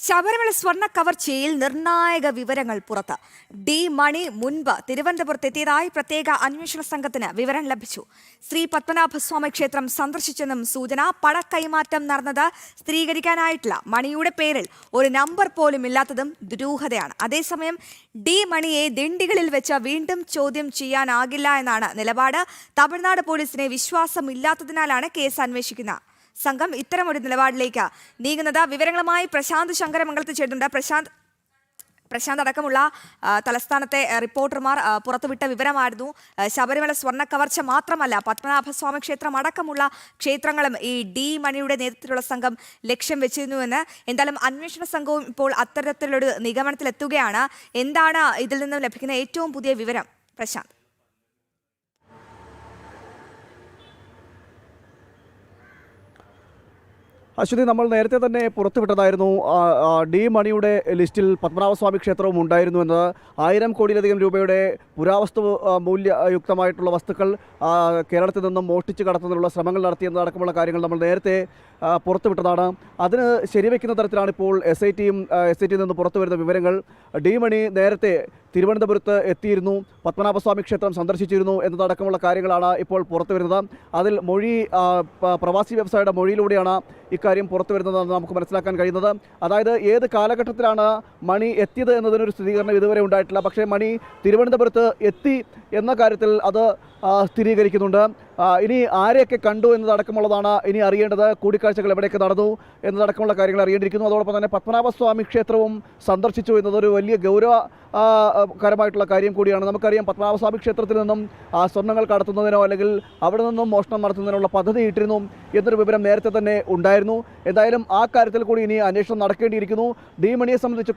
ശബരിമല സ്വർണ്ണ കവർച്ചയിൽ നിർണായക വിവരങ്ങൾ പുറത്ത്. ഡി മണി മുൻപ് തിരുവനന്തപുരത്ത് എത്തിയതായി പ്രത്യേക അന്വേഷണ സംഘത്തിന് വിവരം ലഭിച്ചു. ശ്രീ പത്മനാഭസ്വാമി ക്ഷേത്രം സന്ദർശിച്ചെന്നും സൂചന. പണക്കൈമാറ്റം നടന്നത് സ്ഥിരീകരിക്കാനായിട്ടില്ല. മണിയുടെ പേരിൽ ഒരു നമ്പർ പോലും ഇല്ലാത്തതും ദുരൂഹതയാണ്. അതേസമയം ഡി മണിയെ ദിണ്ടികളിൽ വെച്ച് വീണ്ടും ചോദ്യം ചെയ്യാനാകില്ല എന്നാണ് നിലപാട്. തമിഴ്നാട് പോലീസിനെ വിശ്വാസമില്ലാത്തതിനാലാണ് കേസ് അന്വേഷിക്കുന്ന സംഘം ഇത്തരമൊരു നിലപാടിലേക്ക് നീങ്ങുന്നത്. വിവരങ്ങളുമായി പ്രശാന്ത് ശങ്കരമംഗലത്ത് ചേരുന്നുണ്ട്. പ്രശാന്ത് അടക്കമുള്ള തലസ്ഥാനത്തെ റിപ്പോർട്ടർമാർ പുറത്തുവിട്ട വിവരമായിരുന്നു. ശബരിമല സ്വർണ്ണ കവർച്ച മാത്രമല്ല, പത്മനാഭസ്വാമി ക്ഷേത്രം അടക്കമുള്ള ക്ഷേത്രങ്ങളും ഈ ഡി മണിയുടെ നേതൃത്വത്തിലുള്ള സംഘം ലക്ഷ്യം വെച്ചിരുന്നുവെന്ന്. എന്തായാലും അന്വേഷണ സംഘവും ഇപ്പോൾ അത്തരത്തിലൊരു നിഗമനത്തിലെത്തുകയാണ്. എന്താണ് ഇതിൽ നിന്നും ലഭിക്കുന്ന ഏറ്റവും പുതിയ വിവരം, പ്രശാന്ത്? അശ്വതി, നമ്മൾ നേരത്തെ തന്നെ പുറത്തുവിട്ടതായിരുന്നു ഡി മണിയുടെ ലിസ്റ്റിൽ പത്മനാഭസ്വാമി ക്ഷേത്രവും ഉണ്ടായിരുന്നു എന്നത്. 1000 കോടിയിലധികം രൂപയുടെ പുരാവസ്തു മൂല്യയുക്തമായിട്ടുള്ള വസ്തുക്കൾ കേരളത്തിൽ നിന്നും മോഷ്ടിച്ച് കടത്തുന്നതിനുള്ള ശ്രമങ്ങൾ നടത്തിയെന്നതടക്കമുള്ള കാര്യങ്ങൾ നമ്മൾ നേരത്തെ പുറത്തുവിട്ടതാണ്. അതിന് ശരിവെക്കുന്ന തരത്തിലാണ് ഇപ്പോൾ എസ് ഐ ടിയിൽ നിന്ന് പുറത്തു വരുന്ന വിവരങ്ങൾ. ഡി മണി നേരത്തെ തിരുവനന്തപുരത്ത് എത്തിയിരുന്നു, പത്മനാഭസ്വാമി ക്ഷേത്രം സന്ദർശിച്ചിരുന്നു എന്നതടക്കമുള്ള കാര്യങ്ങളാണ് ഇപ്പോൾ പുറത്തു വരുന്നത്. അതിൽ പ്രവാസി വ്യവസായിയുടെ മൊഴിയിലൂടെയാണ് ഇക്കാര്യം പുറത്തു വരുന്നതെന്ന് നമുക്ക് മനസ്സിലാക്കാൻ കഴിയുന്നത്. അതായത് ഏത് കാലഘട്ടത്തിലാണ് മണി എത്തിയത് എന്നതിനൊരു സ്ഥിരീകരണം ഇതുവരെ ഉണ്ടായിട്ടില്ല. പക്ഷേ മണി തിരുവനന്തപുരത്ത് എത്തി എന്ന കാര്യത്തിൽ അത് സ്ഥിരീകരിക്കുന്നുണ്ട്. ഇനി ആരെയൊക്കെ കണ്ടു എന്നതടക്കമുള്ളതാണ് ഇനി അറിയേണ്ടത്. കൂടിക്കാഴ്ചകൾ എവിടെയൊക്കെ നടന്നു എന്നതടക്കമുള്ള കാര്യങ്ങൾ അറിയേണ്ടിയിരിക്കുന്നു. അതോടൊപ്പം തന്നെ പത്മനാഭസ്വാമി ക്ഷേത്രവും സന്ദർശിച്ചു എന്നതൊരു വലിയ ഗൗരവകരമായിട്ടുള്ള കാര്യം കൂടിയാണ്. നമുക്കറിയാം, പത്മനാഭസ്വാമി ക്ഷേത്രത്തിൽ നിന്നും സ്വർണ്ണങ്ങൾ കടത്തുന്നതിനോ അല്ലെങ്കിൽ അവിടെ നിന്നും മോഷണം നടത്തുന്നതിനുള്ള പദ്ധതി ഇട്ടിരുന്നു എന്നൊരു വിവരം നേരത്തെ തന്നെ ഉണ്ടായിരുന്നു. എന്തായാലും ആ കാര്യത്തിൽ കൂടി ഇനി അന്വേഷണം നടക്കേണ്ടിയിരിക്കുന്നു. ഡി മണിയെ സംബന്ധിച്ച്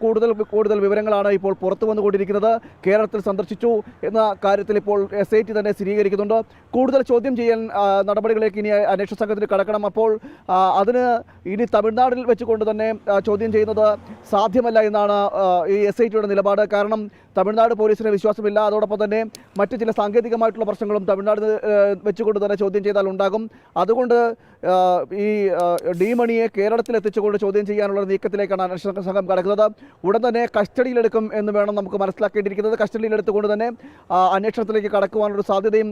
കൂടുതൽ വിവരങ്ങളാണ് ഇപ്പോൾ പുറത്തു വന്നുകൊണ്ടിരിക്കുന്നത്. കേരളത്തിൽ സന്ദർശിച്ചു എന്ന കാര്യത്തിൽ ഇപ്പോൾ എസ് ഐ ടി തന്നെ സ്ഥിരീകരിക്കുന്നുണ്ട്. കൂടുതൽ ചോദ്യം ചെയ്യാൻ നടപടികളിലേക്ക് ഇനി അന്വേഷണ സംഘത്തിന് കടക്കണം. അപ്പോൾ അതിന് ഇനി തമിഴ്നാട്ടിൽ വെച്ചുകൊണ്ട് തന്നെ ചോദ്യം ചെയ്യുന്നത് സാധ്യമല്ല എന്നാണ് ഈ എസ് ഐ ടിയുടെ നിലപാട്. കാരണം തമിഴ്നാട് പോലീസിന് വിശ്വാസമില്ല. അതോടൊപ്പം തന്നെ മറ്റ് ചില സാങ്കേതികമായിട്ടുള്ള പ്രശ്നങ്ങളും തമിഴ്നാട് വെച്ചുകൊണ്ട് തന്നെ ചോദ്യം ചെയ്താൽ ഉണ്ടാകും. അതുകൊണ്ട് ഈ ഡി മണിയെ കേരളത്തിൽ എത്തിച്ചുകൊണ്ട് ചോദ്യം ചെയ്യാനുള്ള നീക്കത്തിലേക്കാണ് അന്വേഷണ സംഘം കടക്കുന്നത്. ഉടൻ തന്നെ കസ്റ്റഡിയിലെടുക്കും എന്ന് വേണം നമുക്ക് മനസ്സിലാക്കേണ്ടിയിരിക്കുന്നത്. കസ്റ്റഡിയിലെടുത്തുകൊണ്ട് തന്നെ അന്വേഷണത്തിലേക്ക് കടക്കുവാനുള്ള സാധ്യതയും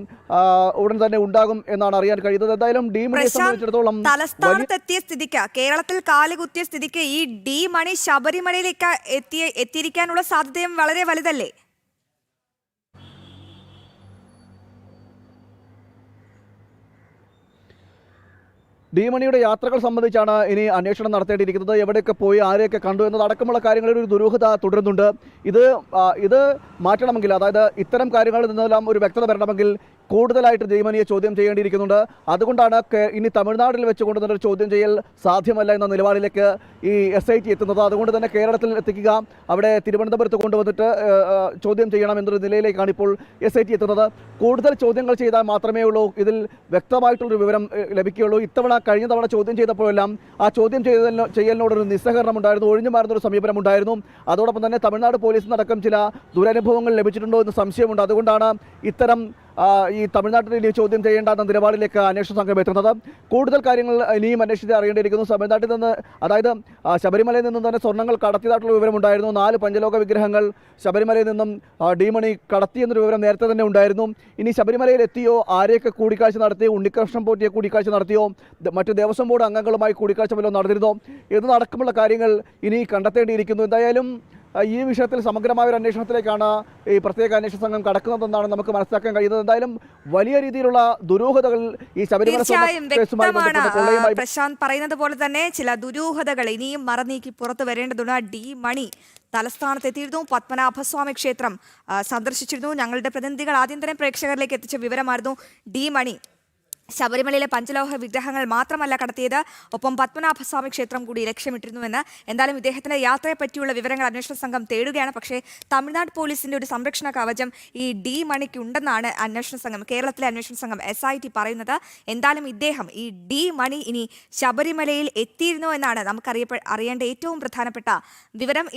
ഉടൻ തന്നെ ഉണ്ടാകും എന്നാണ് അറിയാൻ കഴിയുന്നത്. എന്തായാലും ഡി മണിയെ സംബന്ധിച്ചിടത്തോളം തലസ്ഥാനത്തെത്തിയ സ്ഥിതിക്ക്, കേരളത്തിൽ കാലുകുത്തിയ സ്ഥിതിക്ക് ഈ ഡി മണി ശബരിമലയിലേക്ക് എത്തിയിരിക്കാനുള്ള സാധ്യതയും വളരെ വലുതല്ലേ? ഡി മണിയുടെ യാത്രകൾ സംബന്ധിച്ചാണ് ഇനി അന്വേഷണം നടത്തേണ്ടിയിരിക്കുന്നത്. എവിടെയൊക്കെ പോയി, ആരെയൊക്കെ കണ്ടു എന്നതടക്കമുള്ള കാര്യങ്ങളിൽ ഒരു ദുരൂഹത തുടരുന്നുണ്ട്. ഇത് മാറ്റണമെങ്കിൽ, അതായത് ഇത്തരം കാര്യങ്ങളിൽ നിന്നെല്ലാം ഒരു വ്യക്തത വരണമെങ്കിൽ കൂടുതലായിട്ട് ഡി മണിയെ ചോദ്യം ചെയ്യേണ്ടിയിരിക്കുന്നുണ്ട്. അതുകൊണ്ടാണ് ഇനി തമിഴ്നാട്ടിൽ വെച്ചുകൊണ്ട് തന്നെ ഒരു ചോദ്യം ചെയ്യൽ സാധ്യമല്ല എന്ന നിലപാടിലേക്ക് ഈ എസ് ഐ ടി എത്തുന്നത്. അതുകൊണ്ട് തന്നെ കേരളത്തിൽ എത്തിക്കുക, അവിടെ തിരുവനന്തപുരത്ത് കൊണ്ടുവന്നിട്ട് ചോദ്യം ചെയ്യണം എന്നൊരു നിലയിലേക്കാണ് ഇപ്പോൾ എസ് ഐ ടി എത്തുന്നത്. കൂടുതൽ ചോദ്യങ്ങൾ ചെയ്താൽ മാത്രമേ ഉള്ളൂ ഇതിൽ വ്യക്തമായിട്ടുള്ളൊരു വിവരം ലഭിക്കുകയുള്ളൂ. കഴിഞ്ഞ തവണ ചോദ്യം ചെയ്തപ്പോഴെല്ലാം ആ ചോദ്യം ചെയ്യലിനോടൊരു നിസ്സഹകരണം ഉണ്ടായിരുന്നു, ഒഴിഞ്ഞു മാറുന്നൊരു സമീപനം ഉണ്ടായിരുന്നു. അതോടൊപ്പം തന്നെ തമിഴ്നാട് പോലീസിനടക്കം ചില ദുരനുഭവങ്ങൾ ലഭിച്ചിട്ടുണ്ടോ എന്ന് സംശയമുണ്ട്. അതുകൊണ്ടാണ് ഇത്തരം ഈ തമിഴ്നാട്ടിൽ ചോദ്യം ചെയ്യേണ്ടെന്ന നിലപാടിലേക്ക് അന്വേഷണ സംഘം എത്തുന്നത്. കൂടുതൽ കാര്യങ്ങൾ ഇനിയും അന്വേഷിച്ച് അറിയേണ്ടിയിരിക്കുന്നു. തമിഴ്നാട്ടിൽ നിന്ന്, അതായത് ശബരിമലയിൽ നിന്നും തന്നെ സ്വർണ്ണങ്ങൾ കടത്തിയതായിട്ടുള്ള വിവരമുണ്ടായിരുന്നു. 4 പഞ്ചലോക വിഗ്രഹങ്ങൾ ശബരിമലയിൽ നിന്നും ഡി മണി കടത്തിയെന്നൊരു വിവരം നേരത്തെ തന്നെ ഉണ്ടായിരുന്നു. ഇനി ശബരിമലയിൽ എത്തിയോ, ആരെയൊക്കെ കൂടിക്കാഴ്ച നടത്തിയോ, ഉണ്ണികൃഷ്ണൻ പോറ്റിയെ കൂടിക്കാഴ്ച നടത്തിയോ, മറ്റ് ദേവസ്വം ബോർഡ് അംഗങ്ങളുമായി കൂടിക്കാഴ്ച വല്ലതും നടന്നിരുന്നോ എന്നതടക്കമുള്ള കാര്യങ്ങൾ ഇനി കണ്ടെത്തേണ്ടിയിരിക്കുന്നു. എന്തായാലും ഈ വിഷയത്തിൽ സമഗ്രമായ ഒരു അന്വേഷണത്തിലേക്കാണ് ഈ പ്രത്യേക അന്വേഷണ സംഘം കടക്കുന്നതെന്നാണ് നമുക്ക് മനസ്സിലാക്കാൻ കഴിയുന്നത്. എന്തായാലും വലിയ രീതിയിലുള്ള ദുരൂഹതകൾ ഈ ശബരിമല പ്രശാന്ത് പറയുന്നത് പോലെ തന്നെ ചില ദുരൂഹതകൾ ഇനിയും മറനീക്കി പുറത്തു വരേണ്ടതുണ്ട്. ഡി മണി തലസ്ഥാനത്ത് എത്തിയിരുന്നു, പത്മനാഭസ്വാമി ക്ഷേത്രം സന്ദർശിച്ചിരുന്നു. ഞങ്ങളുടെ പ്രതിനിധികൾ ആദ്യം തന്നെ പ്രേക്ഷകരിലേക്ക് എത്തിച്ച വിവരമായിരുന്നു. ഡി മണി ശബരിമലയിലെ പഞ്ചലോഹ വിഗ്രഹങ്ങൾ മാത്രമല്ല കടത്തിയത്, ഒപ്പം പത്മനാഭസ്വാമി ക്ഷേത്രം കൂടി ലക്ഷ്യമിട്ടിരുന്നുവെന്ന്. എന്തായാലും ഇദ്ദേഹത്തിന്റെ യാത്രയെ പറ്റിയുള്ള വിവരങ്ങൾ അന്വേഷണ സംഘം തേടുകയാണ്. പക്ഷേ തമിഴ്നാട് പോലീസിന്റെ ഒരു സംരക്ഷണ കവചം ഈ ഡി മണിക്ക് ഉണ്ടെന്നാണ് കേരളത്തിലെ അന്വേഷണ സംഘം SIT പറയുന്നത്. എന്തായാലും ഇദ്ദേഹം, ഈ ഡി മണി, ഇനി ശബരിമലയിൽ എത്തിയിരുന്നു എന്നാണ് നമുക്ക് അറിയേണ്ട ഏറ്റവും പ്രധാനപ്പെട്ട വിവരം. ഇനി